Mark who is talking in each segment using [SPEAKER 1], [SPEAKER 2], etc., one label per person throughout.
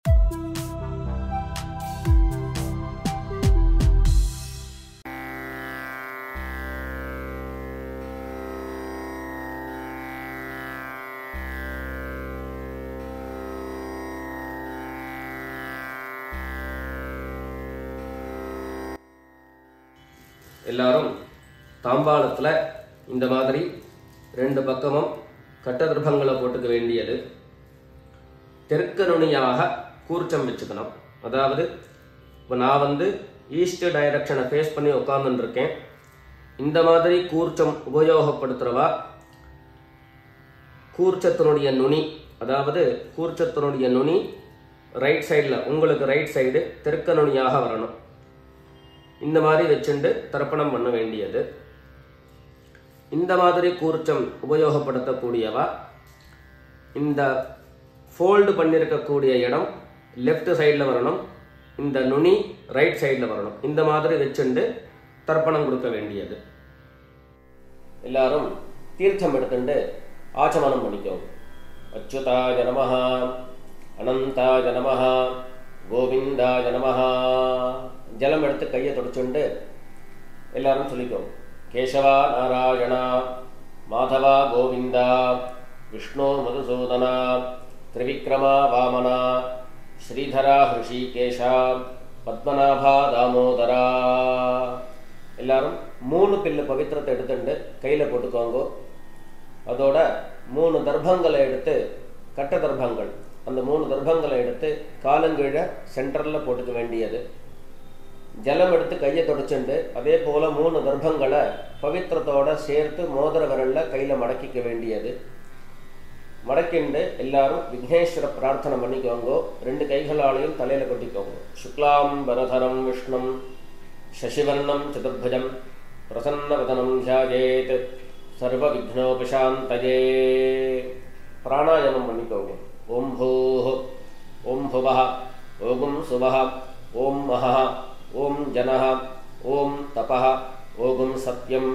[SPEAKER 1] எல்லாரும் தாம்பாளத்துல இந்த மாதிரி ரெண்டு பக்கமும் கட்டதிர்பங்களை போட்டுக்க வேண்டியது. தெற்கு நுனியாக கூர்ச்சம் வச்சுக்கணும். அதாவது இப்போ நான் ஈஸ்ட் டைரக்ஷனை ஃபேஸ் பண்ணி உட்கார்ந்துட்டு இருக்கேன். இந்த மாதிரி கூர்ச்சம் உபயோகப்படுத்துறவா கூர்ச்சத்தினுடைய நுனி, அதாவது கூர்ச்சத்தினுடைய நுனி ரைட் சைடில், உங்களுக்கு ரைட் சைடு தெற்கு நுனியாக வரணும். இந்த மாதிரி வச்சுண்டு தர்ப்பணம் பண்ண வேண்டியது. இந்த மாதிரி கூர்ச்சம் உபயோகப்படுத்தக்கூடியவா இந்த ஃபோல்டு பண்ணியிருக்கக்கூடிய இடம் லெஃப்ட் சைடில் வரணும், இந்த நுனி ரைட் சைடில் வரணும். இந்த மாதிரி வச்சுண்டு தர்ப்பணம் கொடுக்க வேண்டியது. எல்லாரும் தீர்த்தம் எடுத்துட்டு ஆச்சமனம் பண்ணிக்கோங்க. அச்சுதாய நமஹ, அனந்தாய நமஹ, கோவிந்தாய நமஹ. ஜலம் எடுத்து கையை தொடச்சுண்டு எல்லாரும் சொல்லிக்கோங்க. கேசவா நாராயணா, மாதவா கோவிந்தா, விஷ்ணு மதுசூதனா, திரிவிக்ரமா வாமனா, ஸ்ரீதரா ஹிருஷிகேஷா, பத்மநாபா தாமோதரா. எல்லாரும் 3 பில்லு பவித்திரத்தை எடுத்துட்டு கையில் போட்டுக்கோங்க. அதோட 3 தர்ப்பங்களை எடுத்து, கட்ட தர்ப்பங்கள், அந்த 3 தர்ப்பங்களை எடுத்து காலங்கீழ சென்டரில் போட்டுக்க வேண்டியது. ஜலம் எடுத்து கையை தொடச்சுண்டு அதே போல் 3 தர்ப்பங்களை பவித்திரத்தோட சேர்த்து மோதிர விரலில் கையில் மடக்கிக்க வேண்டியது. மடக்கிண்டு எல்லாரும் விக்னேஸ்வர பிரார்த்தனை பண்ணிக்கோங்க. 2 கைகளாலையும் தலையில் கொட்டிக்கோங்க. சுக்லாம் பரதரம் விஷ்ணும் சசிவர்ணம் சதுர்புஜம் பிரசன்னவதனம் தியாயேத் சர்வ விக்னோபசாந்தயே. பிராணாயாமம் பண்ணிக்கோங்க. ஓம் பூஹ், ஓம் புவஹ, ஓம் சுவஹ, ஓம் மஹஹ, ஓம் ஜனஹ, ஓம் தபஹ, ஓம் சத்யம்,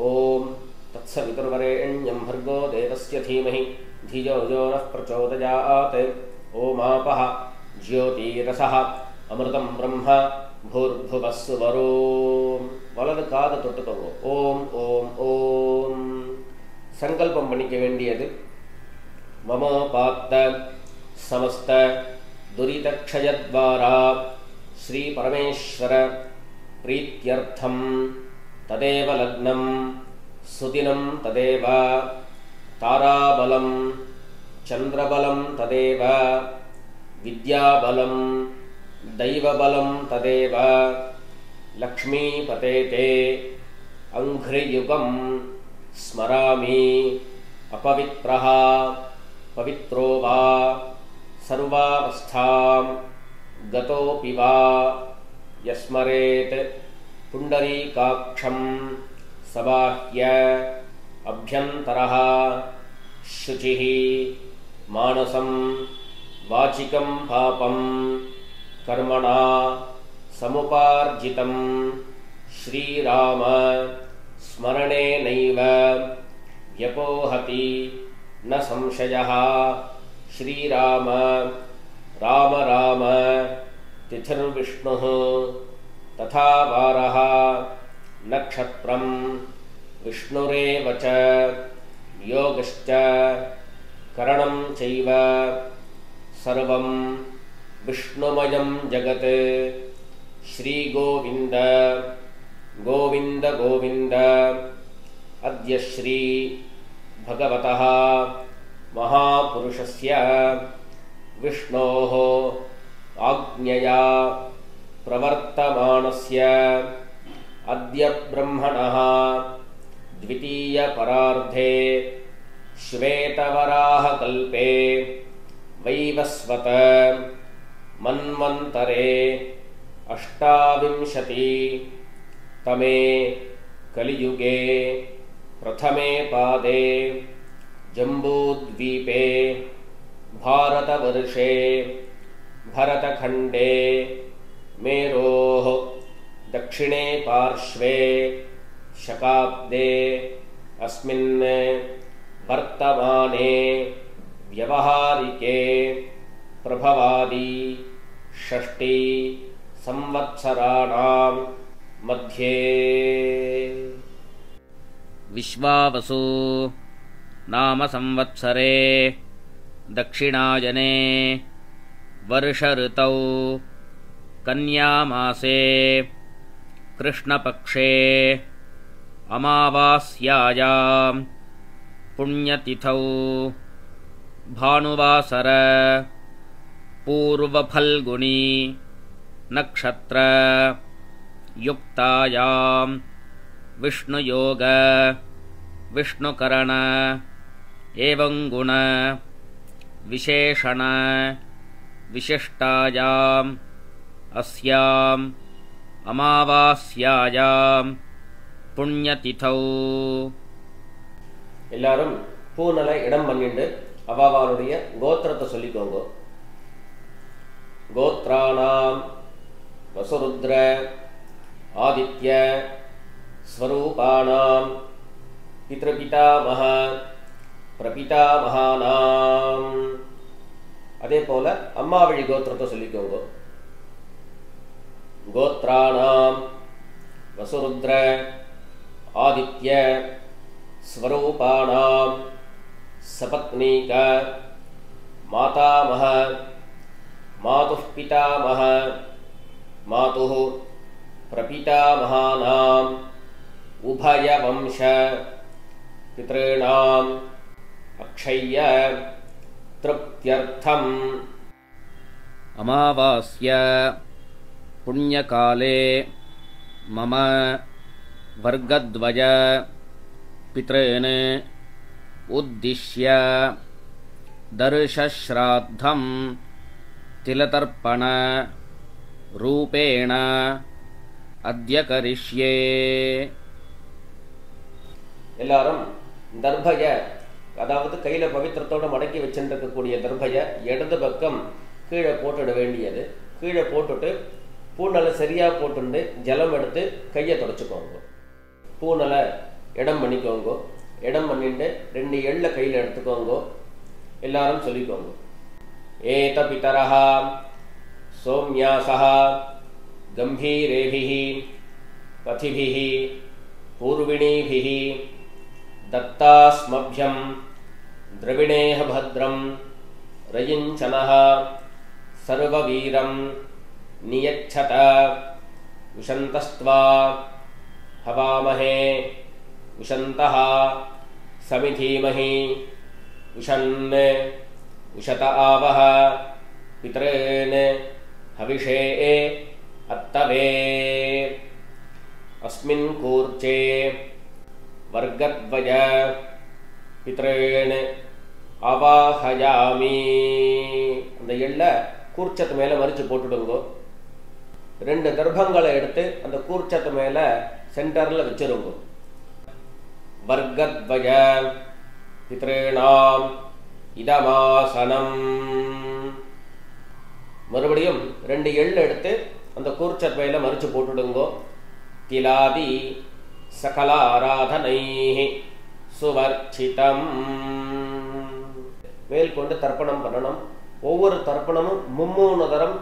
[SPEAKER 1] ஓம் தத்சவிதுர்வரேண்யம் भर्गो देवस्य धीमहि धियो यो नः प्रचोदयात्. ओमापः ज्योतिरसः अमृतं ब्रह्म भूर्भुवः सुवरों. வலது காதை தொட்டுக்கோங்க. ஓம் ஓம் ஓம். சங்கல்பம் பண்ணிக்க வேண்டியது. மமோபாத்த சமஸ்த துரிதக்ஷயத்வாரா ஸ்ரீ பரமேஸ்வர பிரீத்யர்த்தம் ததேவ லக்னம் சுதினம் ததேவ தாராபலம் சந்திரபலம் ததேவ வித்யாபலம் தைவபலம் ததேவ லக்ஷ்மீபதேதே அங்க்ரியுகம் ஸ்மராமி அபவித்ரஹ பவித்ரோ வா சர்வாவஸ்தாம் கதோபி வா யஸ்மரேத் புண்டரீகாக்ஷம் சபாஹ்ய அப்யந்தரஹ शुचिः मानसं वाचिकं पापं कर्मणा समुपार्जितं श्रीराम स्मरणेनैव व्यपोहति न संशयः. श्रीराम राम राम तिथिर्विष्णुः तथा वारः नक्षत्रं विष्णुरेव च योगश्च करणं चैव सर्वं विष्णुमयं जगत्. श्रीगोविन्द गोविन्द गोविन्द. अद्य श्री भगवतः महापुरुषस्य विष्णोः आज्ञया प्रवर्तमानस्य अद्य ब्रह्मणः द्वितीय परार्धे श्वेतवराहकल्पे वैवस्वत मन्वन्तरे 28 तमे कलियुगे प्रथमे पादे जम्बूद्वीपे भारतवर्षे भरतखण्डे मेरोः दक्षिणे पार्श्वे शकाब्दे अस्मिन् वर्तमाने व्यवहारिके प्रभवादि षष्ठी संवत्सराणां मध्ये
[SPEAKER 2] विश्वावसु नाम संवत्सरे दक्षिणायने वर्षऋतौ कन्यामासे कृष्णपक्षे अमावास्यायां पुण्यतिथौ भानुवासर पूर्वफल्गुनी नक्षत्र युक्तायां विष्णुयोग विष्णुकरण एवं गुण विशेषण विशिष्टायाम् अस्याम् अमावास्यायां पुण्यतिथौ
[SPEAKER 1] எல்லாரும் பூநல இடம் பண்ணிட்டு அவாவாளுடைய கோத்திரத்தை சொல்லிக்கோங்க. கோத்ராணாம் வசுருத்ர ஆதித்ய ஸ்வரூபாணாம் பித்ருபிதாமஹ பிரபிதாமஹானாம். அதே போல அம்மாவழி கோத்திரத்தை சொல்லிக்கோங்க. கோத்ராணாம் வசுருத்ர ஆதித்ய ஸ்வரூபாணாம் சபத்னீக மாதாமஹ மாதுः பிதாமஹ மாதுः பிரபிதாமஹானாம் உபயவம்ச பித்ருணாம் அக்ஷய்ய திருப்த்யர்த்தம்.
[SPEAKER 2] अमावास्य पुण्यकाले मम वर्गद्वय पितॄन् उद्दिश्य दर्शश्राद्धं तिलतर्पण रूपेण अद्य करिष्ये.
[SPEAKER 1] எல்லாரும் தர்பய, அதாவது கையில் பவித்திரத்தோடு மடக்கி வச்சுருக்கக்கூடிய தர்பய இடது பக்கம் கீழே போட்டுட வேண்டியது. கீழே போட்டுட்டு பூநலை சரியாக போட்டுண்டு ஜலம் எடுத்து கையை தொடச்சிக்கோங்க. பூநலை இடம் பண்ணிக்கோங்க. இடம் பண்ணிட்டு 2 எள்ளை கையில் எடுத்துக்கோங்க. எல்லாரும் சொல்லிக்கோங்க. ஏத பிதரஹ சோம்யாசஹ கம்பீரேபிஹி பதிபிஹி பூர்விணீபிஹி दत्तास्मभ्यं द्रविणेह भद्रं रयिञ्चनः सर्ववीरं नियच्छत विशन्तस्त्वा हवामहे विशन्तः समिधीमहि विशन् विशत आवह पितॄन् हविषे अत्तवे. अस्मिन् कूर्चे वर्गद्वय पितॄन् आवाहयामि. அந்த எள்ளை கூர்ச்சத்து மேலே மறித்து போட்டுடுங்கோ. 2 தர்பங்களை எடுத்து அந்த கூர்ச்சத்து மேலே சென்டரில் வச்சிருங்கோ. வர்கத்வய பித்ருணாம் இதமாசனம். மறுபடியும் 2 எள்ளை எடுத்து அந்த கூர்ச்சத்து மேலே மறித்து போட்டுடுங்கோ. திலாதி சகல ஆராதனைஹ சுவர்ச்சிதம். மேல் கொண்டு தர்ப்பணம் பண்ணணும். ஒவ்வொரு தர்ப்பணமும் 3 தரம்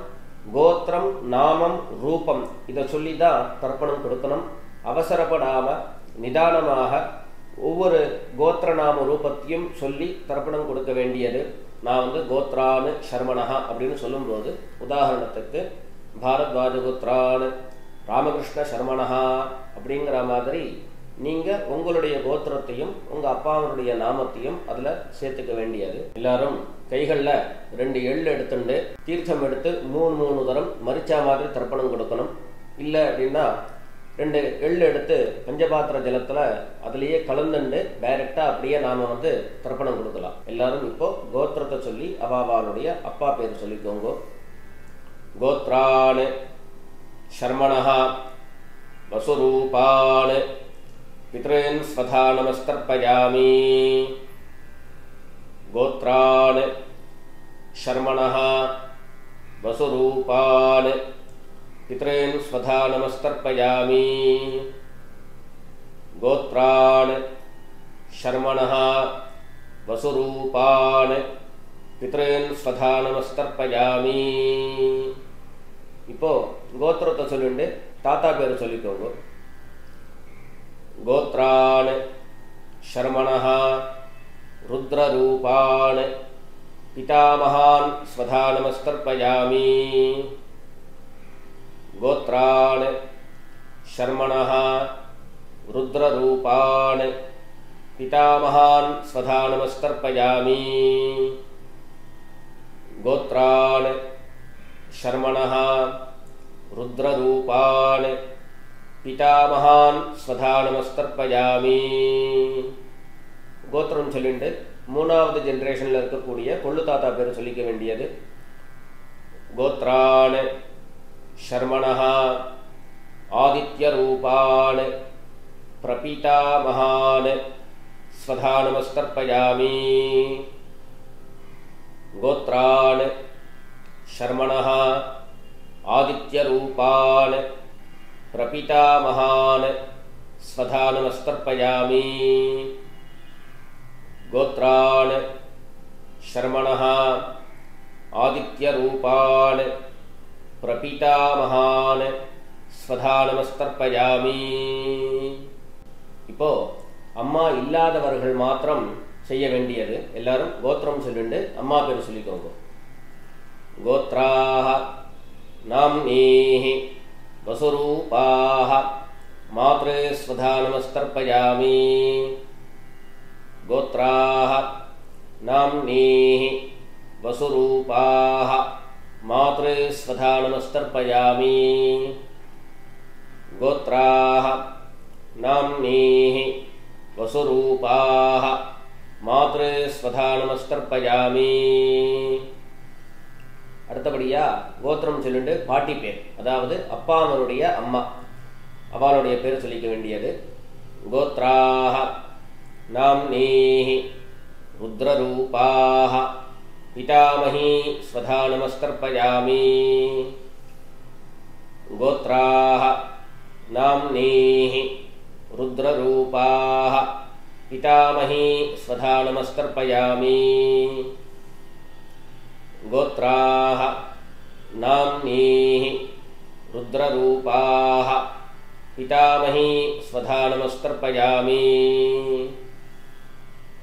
[SPEAKER 1] கோத்திரம் நாமம் ரூபம் இதை சொல்லி தான் தர்ப்பணம் கொடுக்கணும். அவசரப்படாம நிதானமாக ஒவ்வொரு கோத்திர நாம ரூபத்தையும் சொல்லி தர்ப்பணம் கொடுக்க வேண்டியது. நான் கோத்ரானு சர்மணஹா அப்படின்னு சொல்லும்போது, உதாரணத்துக்கு பாரத்வாஜ கோத்ரானு ராமகிருஷ்ண சர்மணஹா அப்படிங்கிற மாதிரி நீங்கள் உங்களுடைய கோத்திரத்தையும் உங்கள் அப்பாவனுடைய நாமத்தையும் அதில் சேர்த்துக்க வேண்டியது. எல்லாரும் கைகளில் 2 எள்ளு எடுத்துட்டு தீர்த்தம் எடுத்து 3 தரம் மரிச்சா மாதிரி தர்ப்பணம் கொடுக்கணும். இல்லை அப்படின்னா 2 எள்ளு எடுத்து பஞ்சபாத்திர ஜலத்தில் அதுலேயே கலந்துண்டு டைரெக்டாக அப்படியே நாம் தர்ப்பணம் கொடுக்கலாம். எல்லாரும் இப்போ கோத்திரத்தை சொல்லி அவாவாளுடைய அப்பா பேர் சொல்லிக்கோங்க. கோத்ரான் शर्मणः वसुरूपान् पितॄन् स्वधा नमस्तर्पयामि. गोत्रान् शर्मणः वसुरूपान् पितॄन् स्वधा नमस्तर्पयामि. गोत्रान् शर्मणः वसुरूपान् பித்ரேன் ஸ்வதா நமஸ்தர்ப்பயாமி. இப்போ கோத்திரத்தை சொல்லிட்டு தாத்தா பேர் சொல்லிக்கோங்க. கோத்ரான் ஷர்மணஹ ருத்ரரூபான் பிதாமகான் ஸ்வதா நமஸ்தர்ப்பயாமி. கோத்ரான் ஷர்மணஹ ருத்ரரூபான் பிதாமகான் ஸ்வதா நமஸ்தர்ப்பயாமி. கோத்ரான் ஷர்மணஹ ருத்ரரூபான் பிதாமகான் ஸ்வதா நமஸ்தர்ப்பயாமி. கோத்திரம் சொல்லிட்டு மூணாவது ஜெனரேஷனில் இருக்கக்கூடிய கொள்ளு தாத்தா பேர் சொல்லிக்க வேண்டியது. கோத்ரான் ஷர்மணஹ ஆதித்யரூபான் பிரபிதாமகான் ஸ்வதா நமஸ்தர்ப்பயாமி. கோத்ரான் ஷர்மணஹ ஆதித்யரூபான் பிரபிதாமகான் ஸ்வதா நமஸ்தர்ப்பயாமி. கோத்ரான் ஷர்மணஹ ஆதித்யரூபான் பிரபிதாமகான் ஸ்வதா நமஸ்தர்ப்பயாமி. இப்போ அம்மா இல்லாதவர்கள் மாத்திரம் செய்ய வேண்டியது. எல்லாரும் கோத்திரம் சொல்லிட்டு அம்மா பேர் சொல்லிக்கோங்க. கோத்ராஹ நாம்னீஹி வசுரூபாஹ மாத்ரே ஸ்வதா நமஸ்தர்ப்பயாமி. கோத்ராஹ நாம்னீஹி வசுரூபாஹ மாத்ரே ஸ்வதா நமஸ்தர்ப்பயாமி. கோத்ராஹ நாம்னீஹி வசுரூபாஹ மாத்ரே ஸ்வதா நமஸ்தர்ப்பயாமி. அடுத்தபடியா கோத்திரம் சொல்லிட்டு பாட்டி பேர், அதாவது அப்பா அம்மனுடைய அம்மா அவளுடைய பேர் சொல்லிக்க வேண்டியது. கோத்ராஹ நாம்னீஹி ருத்ரரூபாஹ பிதாமஹி ஸ்வதா நமஸ்தர்ப்பயாமி. கோத்ராஹ நாம்னீஹி ருத்ரரூபாஹ பிதாமஹி ஸ்வதா நமஸ்தர்ப்பயாமி. கோத்ராஹ நாம்னீஹி ருத்ரரூபாஹ பிதாமஹி ஸ்வதா நமஸ்தர்ப்பயாமி.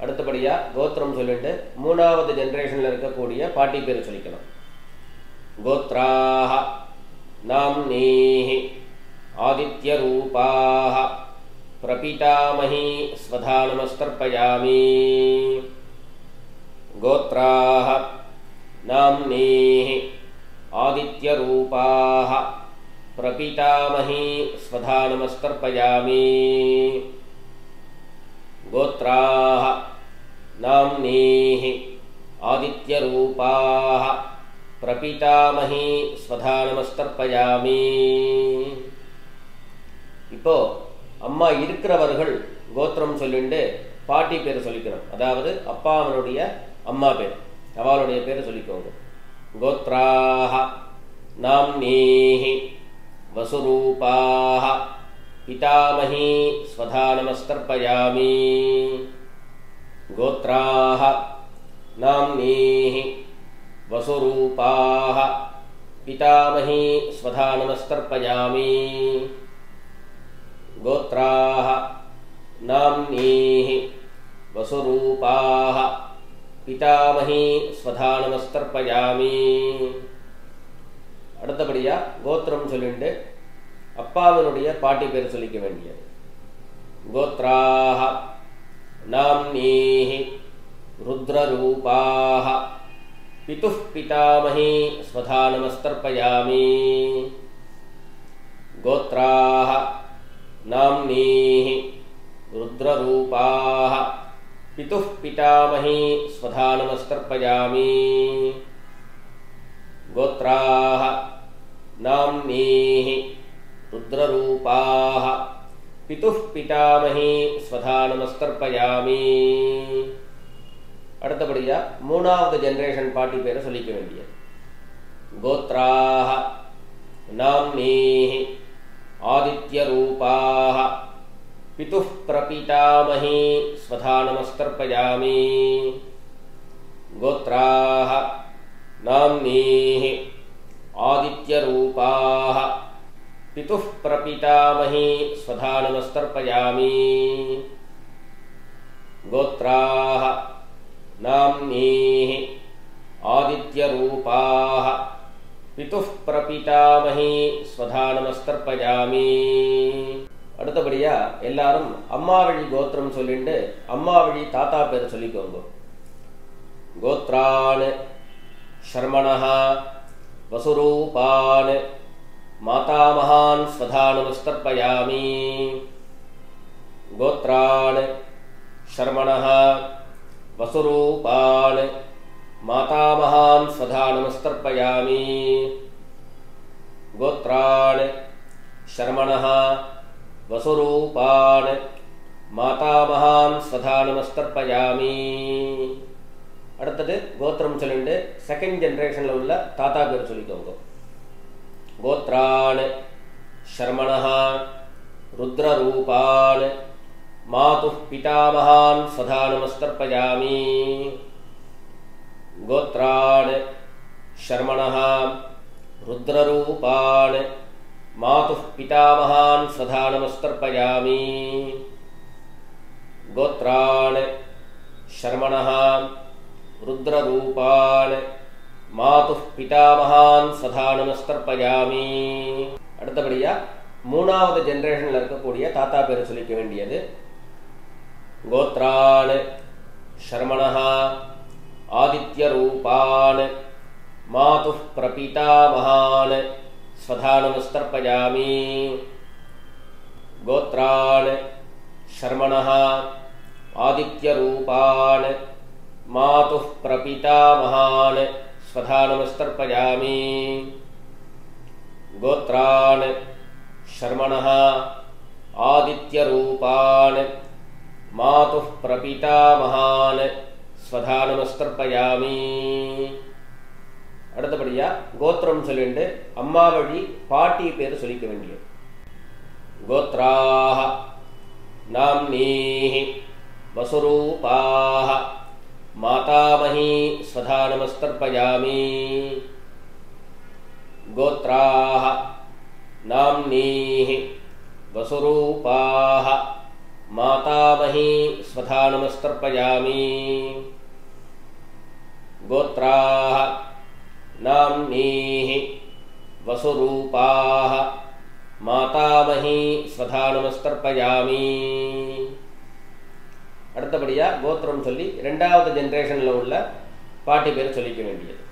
[SPEAKER 1] அடுத்தபடியா கோத்திரம் சொல்லிட்டு மூணாவது ஜெனரேஷன்ல இருக்கக்கூடிய பாட்டி பேர் சொல்லிக்கணும். கோத்ராஹ நாம்னீஹி ஆதித்யரூபாஹ பிரபிதாமஹி ஸ்வதா நமஸ்தர்ப்பயாமி. கோத்ராஹ நாம்னீஹி ஆதித்யரூபாஹ பிரபிதாமஹி ஸ்வதா நமஸ்தர்ப்பயாமி. கோத்ராஹ நாம்னீஹி ஆதித்யரூபாஹ பிரபிதாமஹி ஸ்வதா நமஸ்தர்ப்பயாமி. இப்போ அம்மா இருக்கிறவர்கள் கோத்திரம் சொல்லிட்டு பாட்டி பேர் சொல்லிக்கணும். அதாவது அப்பா அவனுடைய அம்மா பேர் அவளுடைய பேர் சொல்லிக்கோங்க. கோத்ராஹ நாம்னீஹி வசுரூபாஹ பிதாமஹி ஸ்வதா நமஸ்தர்ப்பயாமி. கோத்ராஹ நாம்னீஹி வசுரூபாஹ பிதாமஹி ஸ்வதா நமஸ்தர்ப்பயாமி. கோத்ராஹ நாம்னீஹி வசுரூபாஹ பிதாமஹி ஸ்வதா நமஸ்தர்ப்பயாமி. அடுத்தபடியா கோத்திரம் சொல்லிட்டு அப்பாவினுடைய பாட்டி பேர் சொல்லிக்க வேண்டியது. கோத்ராஹ நாம்னீஹி ருத்ரரூபாஹ பிதுஹ் பிதாமஹி ஸ்வதா நமஸ்தர்ப்பயாமி. கோத்ராஹ நாம்னீஹி ருத்ரரூபாஹ பிதுஹ் பிதாமஹி ஸ்வதா நமஸ்தர்ப்பயாமி. கோத்ராஹ நாம்னீஹி ருத்ரரூபாஹ பிதுஹ் பிதாமஹி ஸ்வதா நமஸ்தர்ப்பயாமி. அடுத்தபடியா மூணாவது ஜெனரேஷன் பாட்டி பேரை சொல்லிக்க வேண்டியது. கோத்ராஹ நாம்னீஹி ஆதித்யரூபாஹ பிதுஹ் பிரபிதாமஹி ஸ்வதா நமஸ்தர்ப்பயாமி. गोत्राः नाम्नीः आदित्यरूपाः पितुः प्रपितामही स्वधा नमस्तर्पयामि गोत्राः नाम्नीः आदित्यरूपाः पितुः प्रपितामही स्वधा नमस्तर्पयामि அடுத்தபடியா எல்லாரும் அம்மா வழி கோத்திரம் சொல்லிட்டு அம்மா வழி தாத்தா பேர் சொல்லிக்கோங்க கோத்ரான் शर्मणः वसुरूपान् मातामहान् स्वधा नमस्तर्पयामि गोत्रान् शर्मणः वसुरूपान् मातामहान् स्वधा नमस्तर्पयामि गोत्रान् शर्मणः वसुरूपान् मातामहान् स्वधा नमस्तर्पयामि அடுத்தது கோத்திரம் சொல்லிட்டு செகண்ட் ஜெனரேஷன்ல உள்ள தாத்தா பேர் சொல்லிக்கோங்க கோத்ரான் शर्मणः रुद्ररूपान् मातुः पितामहान् स्वधा नमस्तर्पयामि गोत्रान् शर्मणः रुद्ररूपान् मातुः पितामहान् स्वधा नमस्तर्पयामि गोत्रान् शर्मणः रुद्ररूपान् मातुः पितामहान् स्वधा नमस्तर्पयामि அடுத்தபடியா மூணாவது ஜெனரேஷன்ல இருக்கக்கூடிய தாத்தா பேர் சொல்லிக்க வேண்டியது கோத்ரான் शर्मणः आदित्यरूपान् मातुः प्रपितामहान् स्वधा नमस्तर्पयामि गोत्रान् शर्मणः आदित्यरूपान् मातुः प्रपितामहान् स्वधा नमस्तर्पयामि गोत्रान् शर्मणः आदित्यरूपान् मातुः प्रपितामहान् स्वधा नमस्तर्पयामि அடுத்தபடியா கோத்திரம் சொல்லிட்டு அம்மா வழி பாட்டி பேர் சொல்லிக்க வேண்டியது கோத்ராः नाम्नीः वसुरूपाः मातामही स्वधा नमस्तर्पयामि गोत्राः नाम्नीः वसुरूपाः मातामही स्वधा नमस्तर्पयामि गोत्राः नाम्नीः वसुरूपाः मातामही स्वधा नमस्तर्पयामि அடுத்தபடியா கோத்திரம் சொல்லி இரண்டாவது ஜெனரேஷன்ல உள்ள பாட்டி பேர் சொல்லிக்க வேண்டியது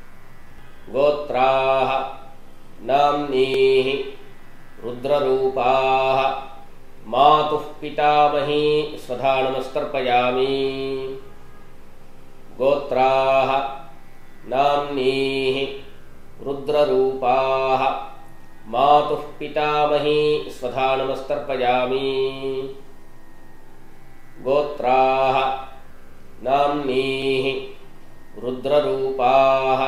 [SPEAKER 1] கோத்ராः नाम्नीः रुद्ररूपाः मातुः पितामही स्वधा नमस्तर्पयामि गोत्राः नाम्नीः रुद्ररूपाः मातुः पितामही स्वधा नमस्तर्पयामि गोत्राः नाम्नीः रुद्ररूपाः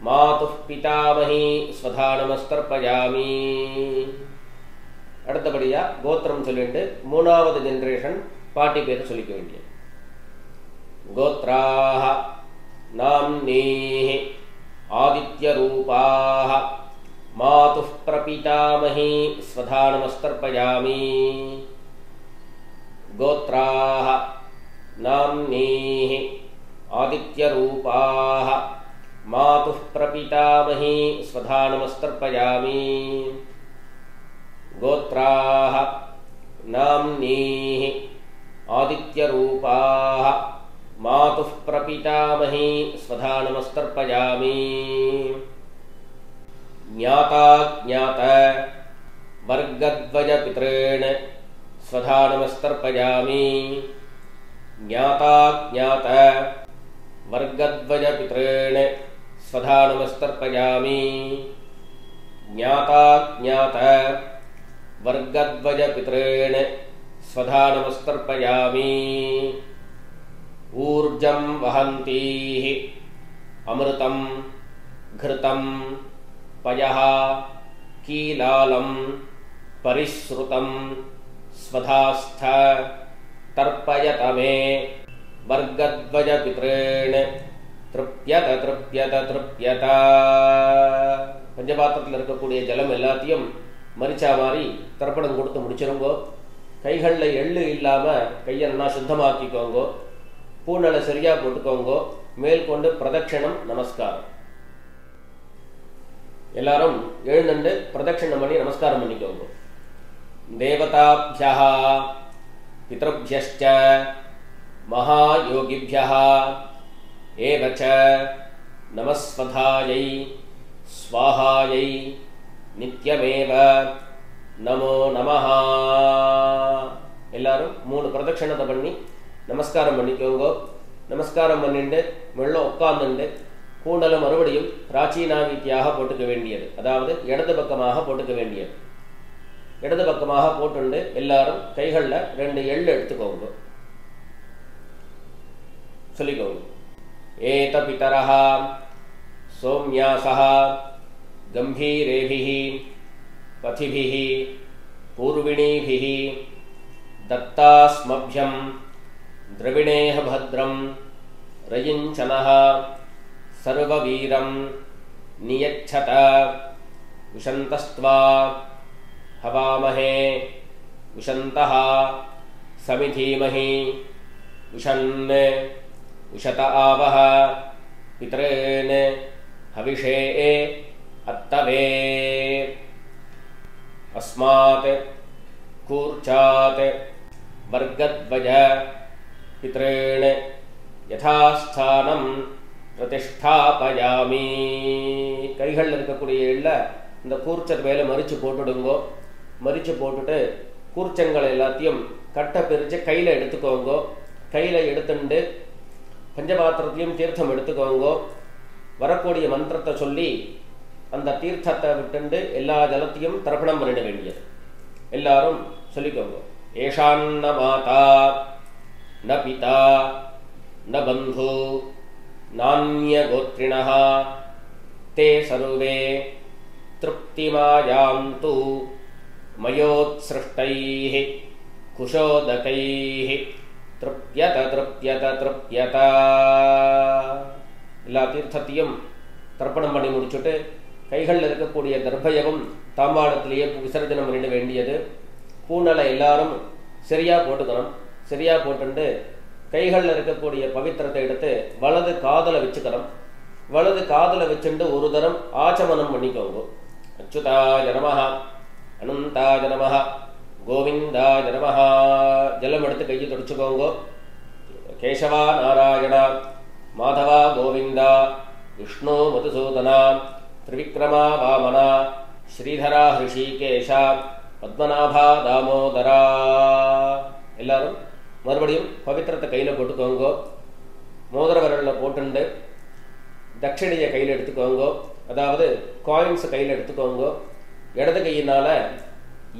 [SPEAKER 1] मातुः पितामही स्वधा नमस्तर्पयामि அடுத்தபடியா கோத்திரம் சொல்லிட்டு மூணாவது ஜெனரேஷன் பாட்டி பேர் சொல்லிக்க வேண்டியது கோத்ராः नाम्नीः आदित्यरूपाः मातुः प्रपितामही स्वधा नमस्तर्पयामि गोत्राः नाम्नीः आदित्यरूपाः मातुः प्रपितामही स्वधा नमस्तर्पयामि गोत्राः नाम्नीः आदित्यरूपाः मातुः प्रपितामही स्वधा नमस्तर्पयामि ज्ञाता ज्ञात वर्गद्वय पितॄन् स्वधा नमस्तर्पयामि ज्ञाता ज्ञात वर्गद्वय पितॄन् स्वधा नमस्तर्पयामि ज्ञाता ज्ञात वर्गद्वय पितॄन् स्वधा नमस्तर्पयामि ऊर्जं वहन्तीः अमृतं घृतं पयः कीलालं परिश्रुतं स्वधास्थ तर्पयत मे वर्गद्वय पितॄन् திருப்யத திருப்யத திருப்யத. பஞ்சபாத்திரத்தில் இருக்கக்கூடிய ஜலம் எல்லாத்தையும் மரிச்சா மாதிரி தர்ப்பணம் கொடுத்து முடிச்சிருங்கோ. கைகளில் எள்ளு இல்லாமல் கையை நல்லா சுத்தமாக்கிக்கோங்கோ. பூனலை சரியா போட்டுக்கோங்கோ. மேல் கொண்டு பிரதட்சணம் நமஸ்காரம். எல்லாரும் எழுந்துண்டு பிரதட்சணம் பண்ணி நமஸ்காரம் பண்ணிக்கோங்க. தேவதாப்யஹ பித்ருப்யஷ்ச மகாயோகிப்யஹ ஏவச நமஸ்வதாயை ஸ்வாஹாயை நித்யமேவ நமோ நமஹ. எல்லாரும் 3 பிரதட்சணத்தை பண்ணி நமஸ்காரம் பண்ணிக்கோங்க. நமஸ்காரம் பண்ணிட்டு மெல்ல உட்கார்ந்துண்டு கூண்டலை மறுபடியும் பிராச்சீனாவித்தியாக போட்டுக்க வேண்டியது, அதாவது இடது பக்கமாக போட்டுக்க வேண்டியது. இடது பக்கமாக போட்டுண்டு எல்லாரும் கைகளில் 2 எள்ளு எடுத்துக்கோங்க. சொல்லிக்கோங்க. ஏத பிதரஹ சோம்யாசஹ கம்பீரேபிஹி பதிபிஹி பூர்விணீபிஹி தத்தாஸ்மப்யம் திரவிணேஹ பத்ரம் ரயிஞ்சனஹ சர்வவீரம் நியச்சத விஷந்தஸ்த்வா ஹவாமஹே விஷந்தஹ சமிதீமஹி விஷன் விஷத ஆவஹ பித்ரேன் ஹவிஷே அத்தவே. அஸ்மாத் கூர்ச்சாத் வர்கத்வஜ பித்ரேன் யதாஸ்தானம் பிரதிஷ்டாபயாமி. கைகளில் இருக்கக்கூடிய எள்ள இந்த கூர்ச்சர் மேலே மறித்து போட்டுடுங்கோ. மறித்து போட்டுட்டு கூர்ச்சங்களை எல்லாத்தையும் கட்டை பிரித்து கையில் எடுத்துக்கோங்கோ. கையில் எடுத்துட்டு பஞ்சபாத்திரத்தையும் தீர்த்தம் எடுத்துக்கோங்கோ. வரக்கூடிய மந்திரத்தை சொல்லி அந்த தீர்த்தத்தை விட்டுண்டு எல்லா ஜலத்தையும் தர்ப்பணம் பண்ணிட வேண்டியது. எல்லாரும் சொல்லிக்கோங்க. ஏஷான்ன மாதா ந பிதா ந பந்து நான்ய கோத்ரிணஹ தே சர்வே திருப்திமாயாந்து மயோத்ஸ்ருஷ்டைஹ குஷோதகைஹ திருப்யத திருப்யத திருப்யத. எல்லா தீர்த்தத்தையும் தர்ப்பணம் பண்ணி முடிச்சுட்டு கைகளில் இருக்கக்கூடிய தர்பயவும் தாம்பாளத்திலேயே விசர்ஜனம் பண்ணிட வேண்டியது. பூனலை எல்லாரும் சரியா போட்டுக்கணும். சரியா போட்டுண்டு கைகளில் இருக்கக்கூடிய பவித்திரத்தை எடுத்து வலது காதலை வச்சுக்கணும். வலது காதலை வச்சுட்டு ஒரு தரம் ஆச்சமனம் பண்ணிக்கோங்க. அச்சுதாய நமஹ அனந்தாய நமஹ கோவிந்தாய நமஹ. ஜலம் எடுத்து கையை தொடச்சுக்கோங்க. கேசவா நாராயணா மாதவா கோவிந்தா விஷ்ணு மதுசூதனா திரிவிக்ரமா வாமனா ஸ்ரீதரா ஹிருஷிகேஷா பத்மநாபா தாமோதரா. எல்லாரும் மறுபடியும் பவித்திரத்தை கையில் போட்டுக்கோங்க. மோதிர விரலில் போட்டுண்டு தட்சிணையை கையில் எடுத்துக்கோங்க. அதாவது காயின்ஸை கையில் எடுத்துக்கோங்க. இடது கையினால்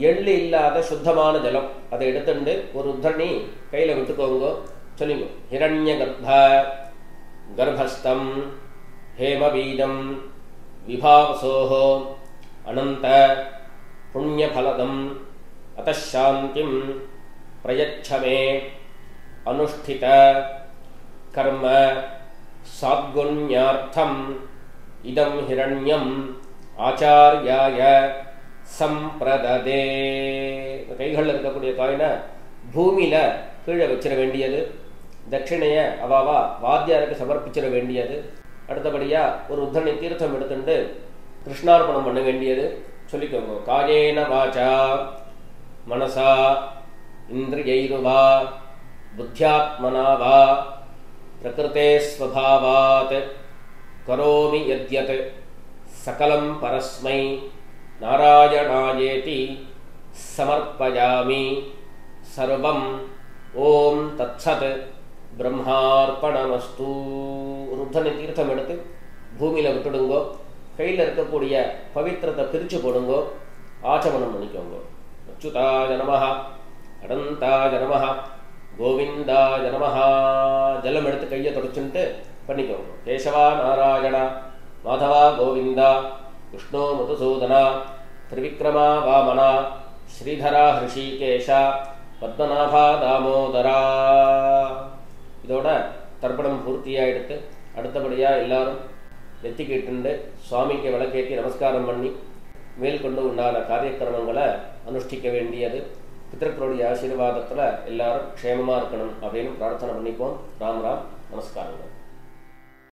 [SPEAKER 1] எள்ளு இல்லாத சுத்தமான ஜலம் அதை எடுத்துண்டு ஒரு உத்தரணி கையில் விட்டுக்கோங்க. சொல்லுங்க. ஹிரண்ய கர்ப்ப கர்ப்பஸ்தம் ஹேமபீஜம் விபாவசோஹோ அனந்த புண்ணியபலதம் அத்தசாந்திம் பிரயச்சமே அனுஷ்டித கர்ம சாத்குண்யார்த்தம் இதம் ஹிரண்யம் ஆச்சார்யாய சம்பிரததே. கைகளில் இருக்கக்கூடிய காயினை பூமியில் கீழே வச்சிட வேண்டியது. தட்சிணையை அவாவா வாத்தியாருக்கு சமர்ப்பிச்சிட வேண்டியது. அடுத்தபடியாக ஒரு உத்தரணி தீர்த்தம் எடுத்துட்டு கிருஷ்ணார்ப்பணம் பண்ண வேண்டியது. சொல்லிக்கோங்க. காயேன வாசா மனசா இந்திரியைருவா புத்தியாத்மனா வா பிரகிருதே ஸ்வபாவாத் கரோமி யத்யத் சகலம் பரஸ்மை நாராயணாயேதி சமர்ப்பயாமி சர்வம் ஓம் தத்சத் பிரம்மார்ப்பணமஸ்து. ஒரு உத்தரணி தீர்த்தம் எடுத்து பூமியில் விட்டுடுங்கோ. கையில் இருக்கக்கூடிய பவித்திரத்தை பிரித்து போடுங்கோ. ஆச்சமனம் பண்ணிக்கோங்க. அச்சுதாய நமஹ அனந்தாய நமஹ கோவிந்தாய நமஹ. ஜலம் எடுத்து கையை தொடச்சுட்டு பண்ணிக்கோங்க. கேசவா நாராயணா மாதவா கோவிந்தா விஷ்ணு மதுசூதனா திரிவிக்ரமா வாமனா ஸ்ரீதரா ஹிருஷிகேஷா பத்மநாபா தாமோதரா. இதோட தர்ப்பணம் பூர்த்தியாயிடுத்து. அடுத்தபடியாக எல்லாரும் நெத்திக்கிட்டு சுவாமிக்கு விளக்கேற்றி நமஸ்காரம் பண்ணி மேற்கொண்டு உண்டான காரியக்கிரமங்களை அனுஷ்டிக்க வேண்டியது. பிதர்களுடைய ஆசீர்வாதத்தில் எல்லாரும் க்ஷேமமாக இருக்கணும் அப்படின்னு பிரார்த்தனை பண்ணிப்போம். ராம் ராம், நமஸ்காரங்கள்.